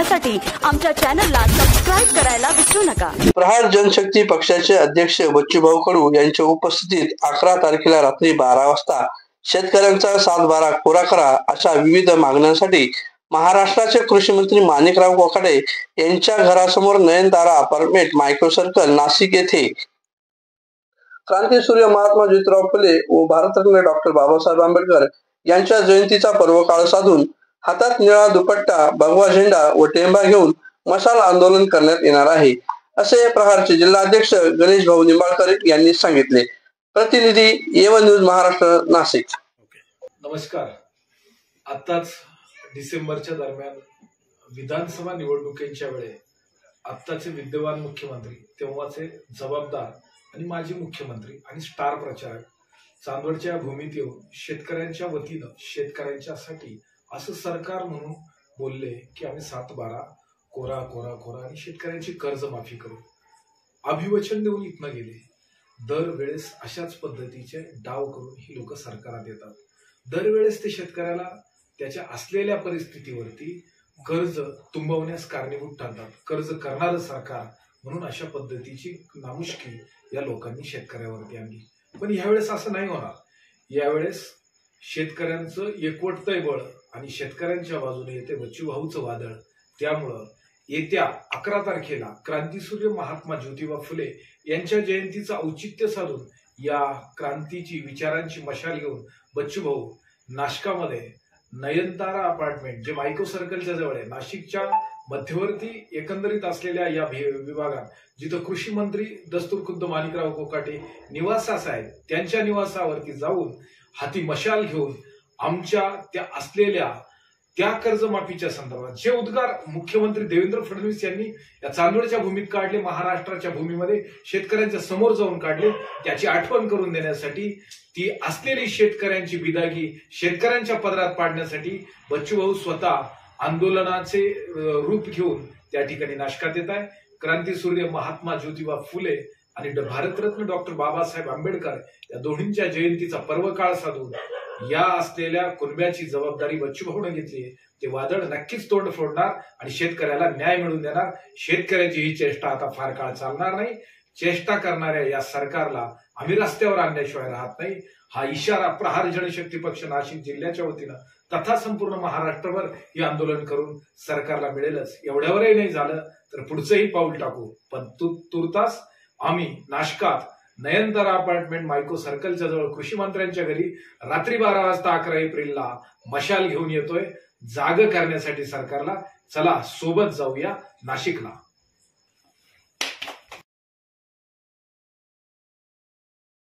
पाहण्यासाठी आमच्या चॅनलला सबस्क्राइब करायला विसरू नका। प्रहार जनशक्ती पक्षाचे अध्यक्ष बच्चूभाऊ कडू यांच्या उपस्थितीत 11 तारखेला रात्री 12 वाजता शेतकऱ्यांचा 7/12 कोरा करा अशा विविध मागण्यांसाठी महाराष्ट्राचे कृषी मंत्री माणिकराव कोकाटे यांच्या घरासमोर Nayantara apartment micro circle Nashik येथे क्रांतीसूर्य महात्मा ज्योतिराव फुले व भारतरत्न डॉक्टर बाबासाहेब आंबेडकर यांच्या जयंतीचा पर्वकाळ साधून हातात निळा दुपट्टा, भगवा झेंडा व टेंबा घेऊन मशाल आंदोलन करण्यात येणार आहे, असे प्रहारचे जिल्हाध्यक्ष गणेश भाऊ निंबाळकर यांनी सांगितले। प्रतिनिधी A1 न्यूज महाराष्ट्र नाशिक। नमस्कार। आताच डिसेंबरच्या दरम्यान विधानसभा निवडणुकीच्या वेळे आत्ताचे विद्यमान मुख्यमंत्री, तेव्हाचे जबाबदार आणि माजी मुख्यमंत्री आणि स्टार प्रचारक चांदवडच्या भूमीत येऊन शेतकऱ्यांच्या वतीनं शेतकऱ्यांच्यासाठी असं सरकार म्हणून बोलले की आम्ही 7/12 कोरा कोरा कोरा आणि शेतकऱ्यांची कर्जमाफी करू। अभिवचन देऊन इथनं गेले। दरवेळेस अशाच पद्धतीचे डाव करून ही लोक सरकारात येतात। दरवेळेस ते शेतकऱ्याला त्याच्या असलेल्या परिस्थितीवरती कर्ज तुंबवण्यास कारणीभूत ठरतात। कर्ज करणारं सरकार म्हणून अशा पद्धतीची नामुष्की या लोकांनी शेतकऱ्यावरती आणली। पण यावेळेस असं नाही होणार। यावेळेस शेतकऱ्यांचं एकवटतंय बळ आणि शेतकऱ्यांच्या बाजूने येते बच्चूभाऊचं वादळ। त्यामुळं येत्या 11 तारखेला क्रांतीसूर्य महात्मा ज्योतिबा फुले यांच्या जयंतीचं औचित्य साधून या क्रांतीची विचारांची मशाल घेऊन बच्चूभाऊ नाशकामध्ये नयनतारा अपार्टमेंट, जे मायक्रो सर्कलच्या जवळ आहे, नाशिकच्या मध्यवर्ती एकंदरीत असलेल्या या विभागात जिथं कृषी मंत्री दस्तूरखुद्द माणिकराव कोकाटे निवासास आहेत, त्यांच्या निवासावरती जाऊन हाती मशाल घेऊन आमच्या त्या असलेल्या त्या कर्जमाफीच्या संदर्भात जे उद्गार मुख्यमंत्री देवेंद्र फडणवीस यांनी या चांदवडच्या भूमीत काढले, महाराष्ट्राच्या भूमीमध्ये शेतकऱ्यांच्या समोर जाऊन काढले, त्याची आठवण करून देण्यासाठी, ती असलेली शेतकऱ्यांची बिदागी शेतकऱ्यांच्या पदरात पाडण्यासाठी बच्चूभाऊ स्वतः आंदोलनाचे रूप घेऊन त्या ठिकाणी नाशकात येत आहे। क्रांतीसूर्य महात्मा ज्योतिबा फुले आणि भारतरत्न डॉक्टर बाबासाहेब आंबेडकर या दोन्हींच्या जयंतीचा पर्वकाळ साधून या असलेल्या कुणब्याची जबाबदारी बच्चूभाऊने घेतली। ते वादळ नक्कीच तोंड फोडणार आणि शेतकऱ्याला न्याय मिळवून देणार। शेतकऱ्याची ही चेष्टा आता फार काळ चालणार नाही। चेष्टा करणाऱ्या या सरकारला आम्ही रस्त्यावर आणल्याशिवाय राहत नाही। हा इशारा प्रहार जनशक्ती पक्ष नाशिक जिल्ह्याच्या वतीनं तथा संपूर्ण महाराष्ट्रभर हे आंदोलन करून सरकारला मिळेलच। एवढ्यावरही नाही झालं तर पुढचंही पाऊल टाकू। पण तुर्तास आम्ही नाशकात नयनतारा अपार्टमेंट मायक्रो सर्कलच्या जवळ कृषी मंत्र्यांच्या घरी रात्री 12 वाजता 11 एप्रिलला मशाल घेऊन येतोय जाग करण्यासाठी सरकारला। चला सोबत जाऊया नाशिकला।